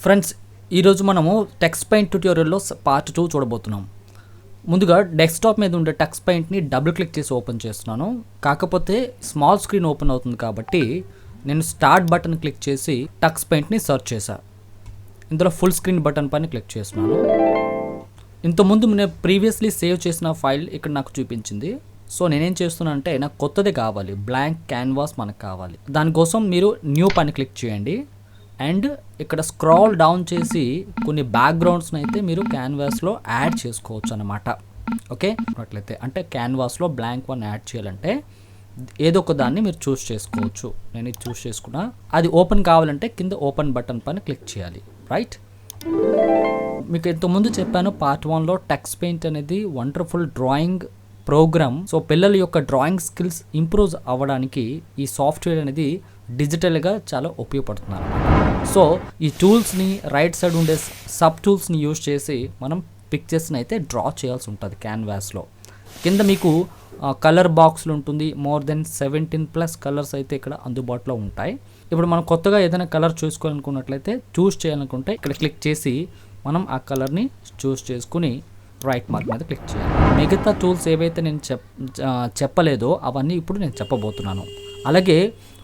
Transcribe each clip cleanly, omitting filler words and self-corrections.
Friends, ఈరోజు మనము text paint ట్యూటోరియల్లో part 2 చూడబోతున్నాం. ముందుగా డెస్క్టాప్ మీద ఉండే టెక్స్ట్ పెయింట్ని డబుల్ క్లిక్ చేసి ఓపెన్ చేస్తున్నాను. కాకపోతే స్మాల్ స్క్రీన్ ఓపెన్ అవుతుంది కాబట్టి నేను స్టార్ట్ బటన్ క్లిక్ చేసి టెక్స్ట్ పెయింట్ని సెర్చ్ చేశాను. ఇందులో ఫుల్ స్క్రీన్ బటన్ పైన క్లిక్ చేస్తున్నాను. ఇంతకుముందు నేను ప్రీవియస్లీ సేవ్ చేసిన ఫైల్ ఇక్కడ నాకు చూపించింది. సో నేనేం చేస్తున్నా అంటే నాకు కొత్తది కావాలి, బ్లాంక్ క్యాన్వాస్ మనకు కావాలి. దానికోసం మీరు న్యూ పైన క్లిక్ చేయండి అండ్ ఇక్కడ స్క్రాల్ డౌన్ చేసి కొన్ని బ్యాక్గ్రౌండ్స్ని అయితే మీరు క్యాన్వాస్లో యాడ్ చేసుకోవచ్చు అన్నమాట. ఓకే, అట్లయితే అంటే క్యాన్వాస్లో బ్లాంక్ వన్ యాడ్ చేయాలంటే ఏదో ఒక దాన్ని మీరు చూస్ చేసుకోవచ్చు. నేను ఇది చూస్ చేసుకున్నా. అది ఓపెన్ కావాలంటే కింద ఓపెన్ బటన్ పైన క్లిక్ చేయాలి. రైట్, మీకు ఇంతకుముందు చెప్పాను పార్ట్ 1లో టెక్స్ట్ పెయింట్ అనేది వండర్ఫుల్ డ్రాయింగ్ ప్రోగ్రామ్. సో పిల్లల యొక్క డ్రాయింగ్ స్కిల్స్ ఇంప్రూవ్ అవ్వడానికి ఈ సాఫ్ట్వేర్ అనేది డిజిటల్గా చాలా ఉపయోగపడుతున్నారు. సో ఈ టూల్స్ని రైట్ సైడ్ ఉండే సబ్ టూల్స్ని యూజ్ చేసి మనం పిక్చర్స్ని అయితే డ్రా చేయాల్సి ఉంటుంది క్యాన్వాస్లో. కింద మీకు కలర్ బాక్స్లు ఉంటుంది. మోర్ దెన్ 17+ కలర్స్ అయితే ఇక్కడ అందుబాటులో ఉంటాయి. ఇప్పుడు మనం కొత్తగా ఏదైనా కలర్ చూసుకోవాలనుకున్నట్లయితే చూస్ చేయాలనుకుంటే ఇక్కడ క్లిక్ చేసి మనం ఆ కలర్ని చూస్ చేసుకుని రైట్ మార్క్ మీద క్లిక్ చేయాలి. మిగతా టూల్స్ ఏవైతే నేను చెప్పలేదో అవన్నీ ఇప్పుడు నేను చెప్పబోతున్నాను. అలాగే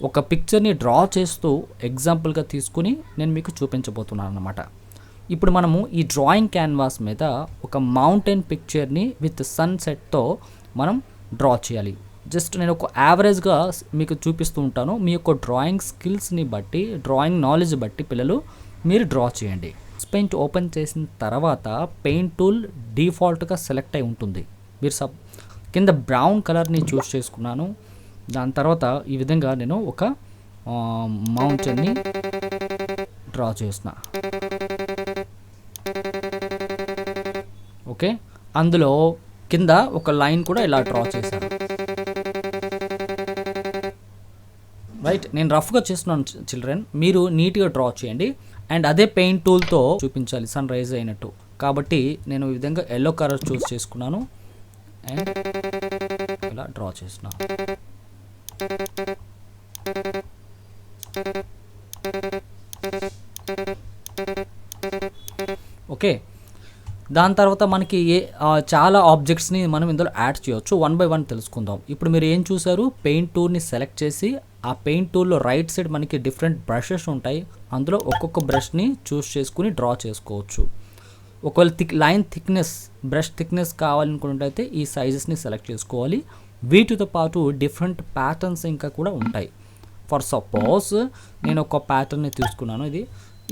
ఒక పిక్చర్ని డ్రా చేస్తూ ఎగ్జాంపుల్గా తీసుకుని నేను మీకు చూపించబోతున్నాను అన్నమాట. ఇప్పుడు మనము ఈ డ్రాయింగ్ క్యాన్వాస్ మీద ఒక మౌంటైన్ పిక్చర్ని విత్ సన్సెట్తో మనం డ్రా చేయాలి. జస్ట్ నేను ఒక యావరేజ్గా మీకు చూపిస్తూ ఉంటాను. మీ యొక్క డ్రాయింగ్ స్కిల్స్ని బట్టి, డ్రాయింగ్ నాలెడ్జ్ బట్టి పిల్లలు మీరు డ్రా చేయండి. పెయింట్ ఓపెన్ చేసిన తర్వాత పెయింట్ టూల్ డిఫాల్ట్గా సెలెక్ట్ అయి ఉంటుంది. మీరు కింద బ్రౌన్ కలర్ని చూస్ చేసుకున్నాను. దాని తర్వాత ఈ విధంగా నేను ఒక మౌంటైన్ని డ్రా చేసిన. ఓకే, అందులో కింద ఒక లైన్ కూడా ఇలా డ్రా చేశాను. రైట్, నేను రఫ్గా చేస్తున్నాను చిల్డ్రన్, మీరు నీట్గా డ్రా చేయండి. అండ్ అదే పెయింట్ టూల్తో చూపించాలి సన్ రైజ్ అయినట్టు. కాబట్టి నేను ఈ విధంగా ఎల్లో కలర్ చూస్ చేసుకున్నాను అండ్ ఇలా డ్రా చేస్తున్నాను. ఓకే, దాని తర్వాత మనకి చాలా ఆబ్జెక్ట్స్ని మనం ఇందులో యాడ్ చేయవచ్చు. 1 by 1 తెలుసుకుందాం. ఇప్పుడు మీరు ఏం చూసారు, పెయింట్ టూల్ని సెలెక్ట్ చేసి ఆ పెయింట్ టూల్లో రైట్ సైడ్ మనకి డిఫరెంట్ బ్రషెస్ ఉంటాయి. అందులో ఒక్కొక్క బ్రష్ని చూస్ చేసుకుని డ్రా చేసుకోవచ్చు. ఒకవేళ లైన్ థిక్నెస్, బ్రష్ థిక్నెస్ కావాలనుకున్నట్లయితే ఈ సైజెస్ని సెలెక్ట్ చేసుకోవాలి. వీటితో పాటు డిఫరెంట్ ప్యాటర్న్స్ ఇంకా కూడా ఉంటాయి. ఫర్ సపోజ్ నేను ఒక ప్యాటర్న్ని తీసుకున్నాను. ఇది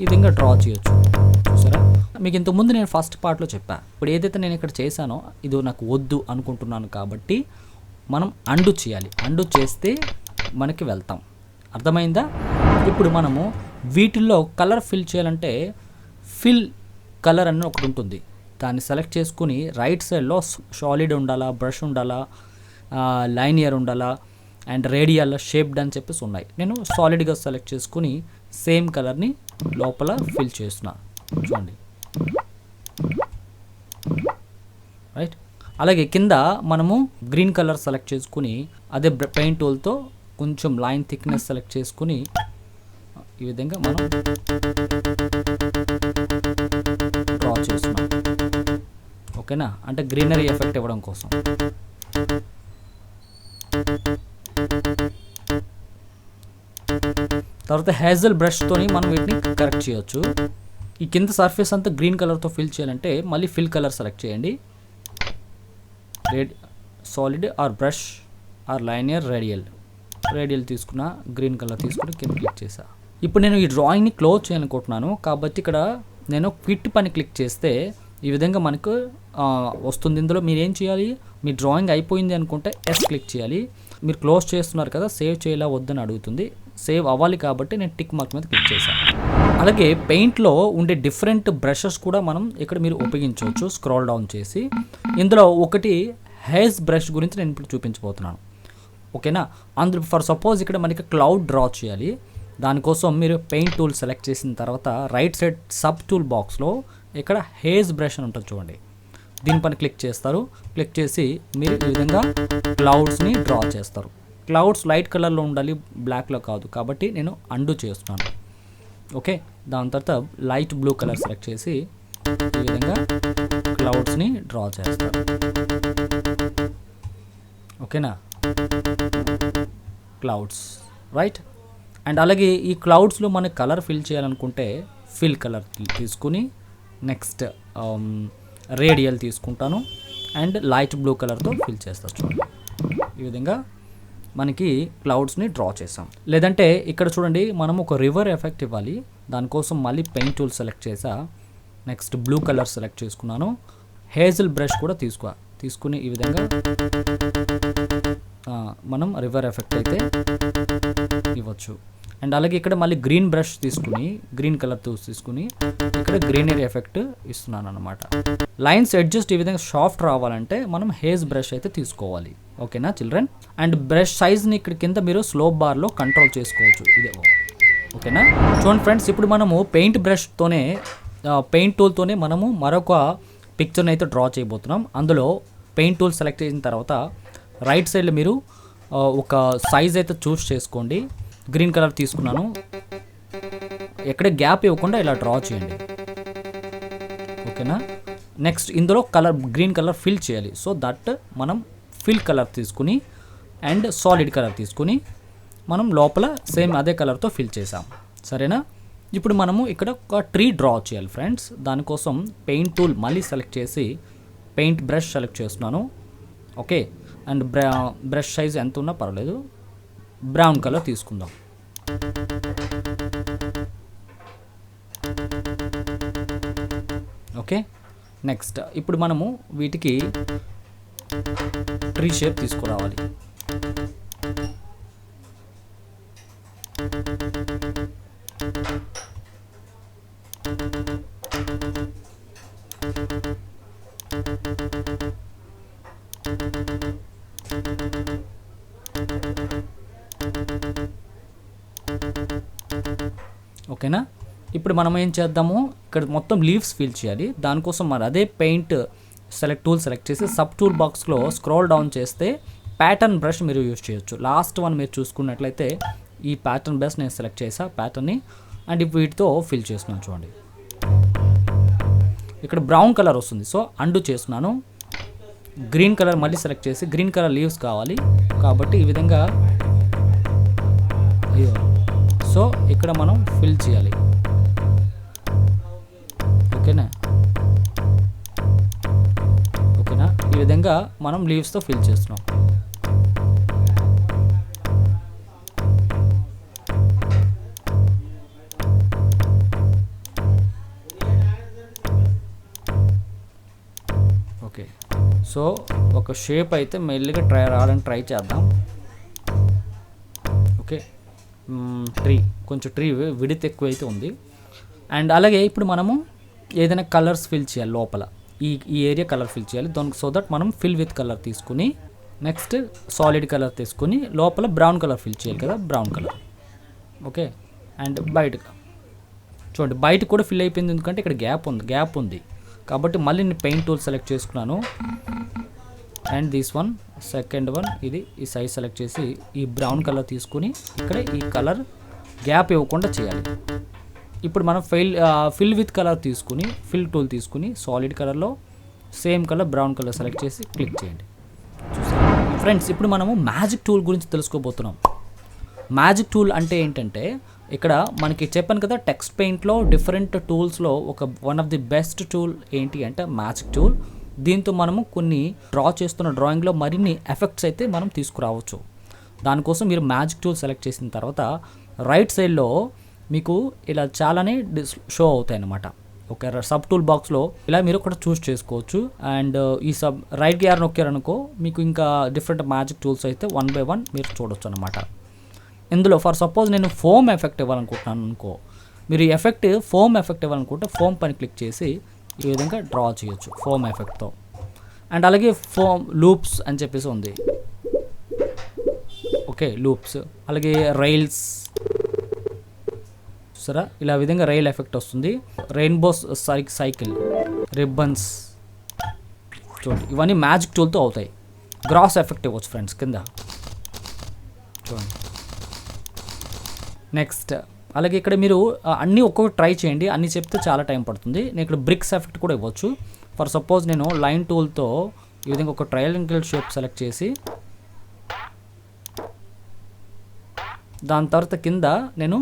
ఈ విధంగా డ్రా చేయొచ్చు. చూసారా, మీకు ఇంతకుముందు నేను ఫస్ట్ పార్ట్లో చెప్పాను. ఇప్పుడు ఏదైతే నేను ఇక్కడ చేశానో ఇది నాకు వద్దు అనుకుంటున్నాను కాబట్టి మనం అండు చేయాలి. అండు చేస్తే మనకి వెళ్తాం. అర్థమైందా? ఇప్పుడు మనము వీటిల్లో కలర్ ఫిల్ చేయాలంటే ఫిల్ కలర్ అని ఒకటి ఉంటుంది. దాన్ని సెలెక్ట్ చేసుకుని రైట్ సైడ్లో సాలిడ్ ఉండాలా, బ్రష్ ఉండాలా, లైనియర్ ఉండాలా అండ్ రేడియల్, షేప్డ్ అని చెప్పేసి ఉన్నాయి. నేను సాలిడ్గా సెలెక్ట్ చేసుకుని సేమ్ కలర్ని లోపల ఫిల్ చేస్తున్నా. చూడండి, రైట్. అలాగే కింద మనము గ్రీన్ కలర్ సెలెక్ట్ చేసుకుని అదే పెయింట్ టూల్తో కొంచెం లైన్ థిక్నెస్ సెలెక్ట్ చేసుకుని ఈ విధంగా మనం డ్రా చేస్తున్నాం. ఓకేనా, అంటే గ్రీనరీ ఎఫెక్ట్ ఇవ్వడం కోసం. తర్వాత హేజల్ బ్రష్తోని మనం వీటిని కరెక్ట్ చేయొచ్చు. ఈ కింద సర్ఫేస్ అంతా గ్రీన్ కలర్తో ఫిల్ చేయాలంటే మళ్ళీ ఫిల్ కలర్ సెలెక్ట్ చేయండి. Solid or brush or linear, radial తీసుకున్న గ్రీన్ కలర్ తీసుకుని కింద క్లిక్ చేసా. ఇప్పుడు నేను ఈ డ్రాయింగ్ని క్లోజ్ చేయాలనుకుంటున్నాను కాబట్టి ఇక్కడ నేను క్విట్ పని క్లిక్ చేస్తే ఈ విధంగా మనకు వస్తుంది. ఇందులో మీరు ఏం చేయాలి, మీ డ్రాయింగ్ అయిపోయింది అనుకుంటే ఎస్ క్లిక్ చేయాలి. మీరు క్లోజ్ చేస్తున్నారు కదా, సేవ్ చేయాలా వద్దని అడుగుతుంది. సేవ్ అవ్వాలి కాబట్టి నేను టిక్ మార్క్ మీద క్లిక్ చేశాను. అలాగే పెయింట్లో ఉండే డిఫరెంట్ బ్రషెస్ కూడా మనం ఇక్కడ మీరు ఉపయోగించవచ్చు. స్క్రాల్ డౌన్ చేసి ఇందులో ఒకటి హేజ్ బ్రష్ గురించి నేను ఇప్పుడు చూపించబోతున్నాను. ఓకేనా, అందులో ఫర్ సపోజ్ ఇక్కడ మనకి క్లౌడ్ డ్రా చేయాలి. దానికోసం మీరు పెయింట్ టూల్ సెలెక్ట్ చేసిన తర్వాత రైట్ సైడ్ సబ్ టూల్ బాక్స్లో ఇక్కడ హేజ్ బ్రష్ అని ఉంటుంది చూడండి. దీనిపైన క్లిక్ చేస్తారు. క్లిక్ చేసి మీరు ఈ విధంగా క్లౌడ్స్ని డ్రా చేస్తారు. క్లౌడ్స్ లైట్ కలర్లో ఉండాలి, బ్లాక్లో కాదు. కాబట్టి నేను అండు చేస్తున్నాను. ఓకే, దాని తర్వాత లైట్ బ్లూ కలర్ సెలెక్ట్ చేసి ఈ విధంగా క్లౌడ్స్ని డ్రా చేస్తారు. ఓకేనా, క్లౌడ్స్ రైట్. అండ్ అలాగే ఈ క్లౌడ్స్లో మనకి కలర్ ఫిల్ చేయాలనుకుంటే ఫిల్ కలర్ తీసుకుని నెక్స్ట్ రేడియల్ తీసుకుంటాను అండ్ లైట్ బ్లూ కలర్తో ఫిల్ చేస్తాను. చూడండి ఈ విధంగా మనకి క్లౌడ్స్ని డ్రా చేసాం. లేదంటే ఇక్కడ చూడండి మనం ఒక రివర్ ఎఫెక్ట్ ఇవ్వాలి, దానికోసం మళ్ళీ పెయింట్ టూల్ సెలెక్ట్ చేసా, నెక్స్ట్ బ్లూ కలర్ సెలెక్ట్ చేసుకున్నాను, హేజల్ బ్రష్ కూడా తీసుకుని ఈ విధంగా మనం రివర్ ఎఫెక్ట్ అయితే ఇవ్వచ్చు. అండ్ అలాగే ఇక్కడ మళ్ళీ గ్రీన్ బ్రష్ తీసుకుని గ్రీన్ కలర్ తీసుకుని ఇక్కడ గ్రీనరీ ఎఫెక్ట్ ఇస్తున్నాను అనమాట. లైన్స్ అడ్జస్ట్ ఈ విధంగా సాఫ్ట్ రావాలంటే మనం హేజ్ బ్రష్ అయితే తీసుకోవాలి. ఓకేనా చిల్డ్రన్. అండ్ బ్రష్ సైజ్ని ఇక్కడ కింద మీరు స్లోప్ బార్లో కంట్రోల్ చేసుకోవచ్చు. ఇదే ఓకేనా. చూడండి ఫ్రెండ్స్, ఇప్పుడు మనము పెయింట్ బ్రష్తోనే పెయింట్ టూల్తోనే మనము మరొక పిక్చర్ని అయితే డ్రా చేయబోతున్నాం. అందులో పెయింట్ టూల్ సెలెక్ట్ చేసిన తర్వాత రైట్ సైడ్లో మీరు ఒక సైజ్ అయితే చూస్ చేసుకోండి. గ్రీన్ కలర్ తీసుకున్నాను, ఎక్కడ గ్యాప్ ఇవ్వకుండా ఇలా డ్రా చేయండి. ఓకేనా. నెక్స్ట్ ఇందులో గ్రీన్ కలర్ ఫిల్ చేయాలి. సో దట్ మనం ఫిల్ కలర్ తీసుకుని అండ్ సాలిడ్ కలర్ తీసుకుని మనం లోపల సేమ్ అదే కలర్తో ఫిల్ చేసాం. సరేనా. ఇప్పుడు మనము ఇక్కడ ఒక ట్రీ డ్రా చేయాలి ఫ్రెండ్స్. దానికోసం పెయింట్ టూల్ మళ్ళీ సెలెక్ట్ చేసి పెయింట్ బ్రష్ సెలెక్ట్ చేస్తున్నాను. ఓకే, అండ్ బ్రష్ సైజ్ ఎంత ఉన్నా పర్వాలేదు, బ్రౌన్ కలర్ తీసుకుందాం. ఓకే, నెక్స్ట్ ఇప్పుడు మనము వీటికి ట్రీ షేప్ తీసుకురావాలి. ఓకేనా. ఇప్పుడు మనం ఏం చేద్దాము, ఇక్కడ మొత్తం లీవ్స్ ఫిల్ చేయాలి. దానికోసం మరి అదే పెయింట్ టూల్ సెలెక్ట్ చేసి సబ్ టూల్ బాక్స్లో స్క్రోల్ డౌన్ చేస్తే ప్యాటర్న్ బ్రష్ మీరు యూజ్ చేయొచ్చు. లాస్ట్ వన్ మీరు చూసుకున్నట్లయితే ఈ ప్యాటర్న్ బ్రష్ నేను సెలెక్ట్ చేసా ప్యాటర్న్ని, అండ్ వీటితో ఫిల్ చేస్తున్నాను. చూడండి ఇక్కడ బ్రౌన్ కలర్ వస్తుంది, సో అండు చేస్తున్నాను. గ్రీన్ కలర్ మళ్ళీ సెలెక్ట్ చేసి గ్రీన్ కలర్ లీవ్స్ కావాలి కాబట్టి ఈ విధంగా సో ఇక్కడ మనం ఫిల్ చేయాలి. ఓకేనా. ఈ విధంగా మనం లీవ్స్తో ఫిల్ చేస్తున్నాం. ఓకే, సో ఒక షేప్ అయితే మెల్లిగా రావడానికి ట్రై చేద్దాం. ఓకే, ట్రీ విడత్ ఎక్కువ అయితే ఉంది. అండ్ అలాగే ఇప్పుడు మనము ఏదైనా కలర్స్ ఫిల్ చేయాలి లోపల, ఈ ఏరియా కలర్ ఫిల్ చేయాలి. సో దట్ మనం ఫిల్ విత్ కలర్ తీసుకుని నెక్స్ట్ సాలిడ్ కలర్ తీసుకుని లోపల బ్రౌన్ కలర్ ఫిల్ చేయాలి కదా, బ్రౌన్ కలర్. ఓకే, అండ్ బయట చూడండి బయట కూడా ఫిల్ అయిపోయింది, ఎందుకంటే ఇక్కడ గ్యాప్ ఉంది కాబట్టి మళ్ళీ నేను పెయింట్ టూల్ సెలెక్ట్ చేసుకున్నాను. And this one second one ఈ సైజ్ సెలెక్ట్ చేసి ఈ బ్రౌన్ కలర్ తీసుకుని ఇక్కడ ఈ కలర్ గ్యాప్ ఇవ్వకుండా చేయాలి. ఇప్పుడు మనం ఫిల్ విత్ కలర్ తీసుకుని ఫిల్ టూల్ తీసుకుని సాలిడ్ కలర్లో same colour brown colour select చేసి క్లిక్ చేయండి. ఫ్రెండ్స్, ఇప్పుడు మనము మ్యాజిక్ టూల్ గురించి తెలుసుకోబోతున్నాం. మ్యాజిక్ టూల్ అంటే ఏంటంటే ఇక్కడ మనకి చెప్పాను కదా, టెక్స్ట్ పెయింట్లో డిఫరెంట్ టూల్స్లో one of the best tool ఏంటి అంటే మ్యాజిక్ టూల్. దీంతో మనము కొన్ని డ్రా చేస్తున్న డ్రాయింగ్లో మరిన్ని ఎఫెక్ట్స్ అయితే మనం తీసుకురావచ్చు. దానికోసం మీరు మ్యాజిక్ టూల్ సెలెక్ట్ చేసిన తర్వాత రైట్ సైడ్లో మీకు ఇలా చాలానే షో అవుతాయి అన్నమాట. ఒక సబ్ టూల్ బాక్స్లో ఇలా మీరు కూడా చూస్ చేసుకోవచ్చు. అండ్ ఈ రైట్ గేర్ నొక్కారనుకో మీకు ఇంకా డిఫరెంట్ మ్యాజిక్ టూల్స్ అయితే 1 by 1 మీరు చూడొచ్చు అనమాట. ఇందులో ఫర్ సపోజ్ నేను ఫోమ్ ఎఫెక్ట్ ఇవ్వాలనుకుంటున్నాను అనుకో, మీరు ఫోమ్ ఎఫెక్ట్ ఇవ్వాలనుకుంటే ఫోమ్ పని క్లిక్ చేసి ఈ విధంగా డ్రా చేయొచ్చు ఫోమ్ ఎఫెక్ట్తో. అండ్ అలాగే ఫోమ్ లూప్స్ అని చెప్పేసి ఉంది. Okay, loops. అలాగే రైల్స్ చూసారా, ఇలా విధంగా రైల్ ఎఫెక్ట్ వస్తుంది. రెయిన్బో సైకిల్, రిబ్బన్స్ చూడండి, ఇవన్నీ మ్యాజిక్ టూల్తో అవుతాయి. గ్రాస్ ఎఫెక్ట్ ఇవ్వచ్చు ఫ్రెండ్స్ కింద చూడండి. నెక్స్ట్ అలాగే ఇక్కడ మీరు అన్నీ ఒక్కొక్క ట్రై చేయండి, అన్నీ చెప్తే చాలా టైం పడుతుంది. నేను ఇక్కడ బ్రిక్స్ ఎఫెక్ట్ కూడా ఇవ్వచ్చు. ఫర్ సపోజ్ నేను లైన్ టూల్తో ఈ విధంగా ఒక ట్రయాంగిల్ షేప్ సెలెక్ట్ చేసి దాని తర్వాత కింద నేను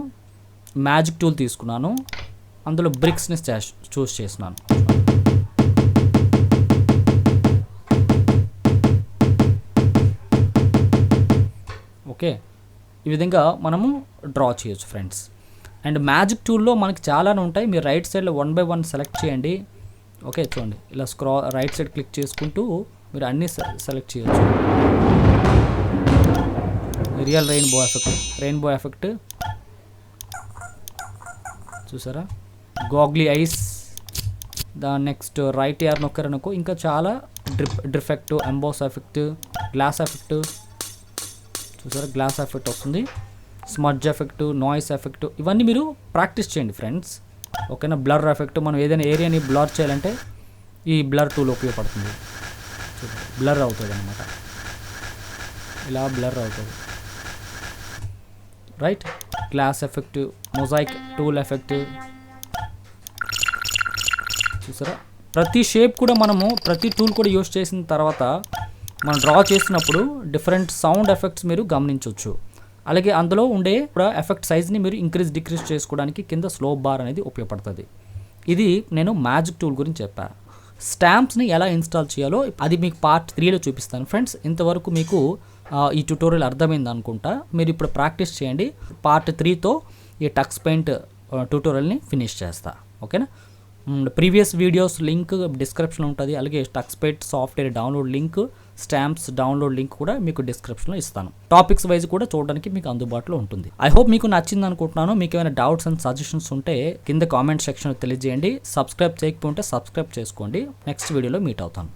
మ్యాజిక్ టూల్ తీసుకున్నాను, అందులో బ్రిక్స్ని చూస్ చేసినాను. ఓకే, ఈ విధంగా మనము డ్రా చేయొచ్చు ఫ్రెండ్స్. అండ్ మ్యాజిక్ టూల్లో మనకి చాలానే ఉంటాయి, మీరు రైట్ సైడ్లో 1 by 1 సెలెక్ట్ చేయండి. ఓకే చూడండి, ఇలా రైట్ సైడ్ క్లిక్ చేసుకుంటూ మీరు అన్నీ సెలెక్ట్ చేయొచ్చు. రియల్ రెయిన్బో ఎఫెక్ట్ చూసారా, గాగ్లీ ఐస్, దాని నెక్స్ట్ రైట్ యార్ నొక్కారనుకో ఇంకా చాలా డ్రిఫెక్ట్, ఎంబోస్ ఎఫెక్ట్, గ్లాస్ ఎఫెక్ట్ చూసారా, గ్లాస్ ఎఫెక్ట్ వస్తుంది, స్మడ్జ్ ఎఫెక్ట్, నాయిస్ ఎఫెక్ట్, ఇవన్నీ మీరు ప్రాక్టీస్ చేయండి ఫ్రెండ్స్. ఓకేనా. బ్లర్ ఎఫెక్ట్, మనం ఏదైనా ఏరియాని బ్లర్ చేయాలంటే ఈ బ్లర్ టూల్ ఉపయోగపడుతుంది. బ్లర్ అవుతుంది అనమాట, ఇలా బ్లర్ అవుతుంది. Right, glass effect, mosaic tool effect చూసారా. ప్రతి షేప్ కూడా మనము ప్రతి టూల్ కూడా యూస్ చేసిన తర్వాత మనం డ్రా చేసినప్పుడు డిఫరెంట్ సౌండ్ ఎఫెక్ట్స్ మీరు గమనించవచ్చు. అలాగే అందులో ఉండే కూడా ఎఫెక్ట్ సైజ్ని మీరు డిక్రీజ్ చేసుకోవడానికి కింద స్లోప్ బార్ అనేది ఉపయోగపడుతుంది. ఇది నేను మ్యాజిక్ టూల్ గురించి చెప్పాను. స్టాంప్స్ని ఎలా ఇన్స్టాల్ చేయాలో అది మీకు పార్ట్ 3లో చూపిస్తాను ఫ్రెండ్స్. ఇంతవరకు మీకు ఈ ట్యుటోరియల్ అర్థమైంది అనుకుంటా. మీరు ఇప్పుడు ప్రాక్టీస్ చేయండి. పార్ట్ 3తో ఈ టక్స్ పెయింట్ ట్యుటోరియల్ని ఫినిష్ చేస్తా. ఓకేనా. ప్రీవియస్ వీడియోస్ లింక్ డిస్క్రిప్షన్లో ఉంటుంది. అలాగే Tux paint software download link, stamps download link కూడా మీకు డిస్క్రిప్షన్లో ఇస్తాను. టాపిక్స్ వైజ్ కూడా చూడడానికి మీకు అందుబాటులో ఉంటుంది. ఐ హోప్ మీకు నచ్చింది అనుకుంటున్నాను. మీకు ఏమైనా డౌట్స్ అండ్ సజెషన్స్ ఉంటే కింద కామెంట్ సెక్షన్లో తెలియజేయండి. సబ్స్క్రైబ్ చేయకపోతే సబ్స్క్రైబ్ చేసుకోండి. నెక్స్ట్ వీడియోలో మీట్ అవుతాను.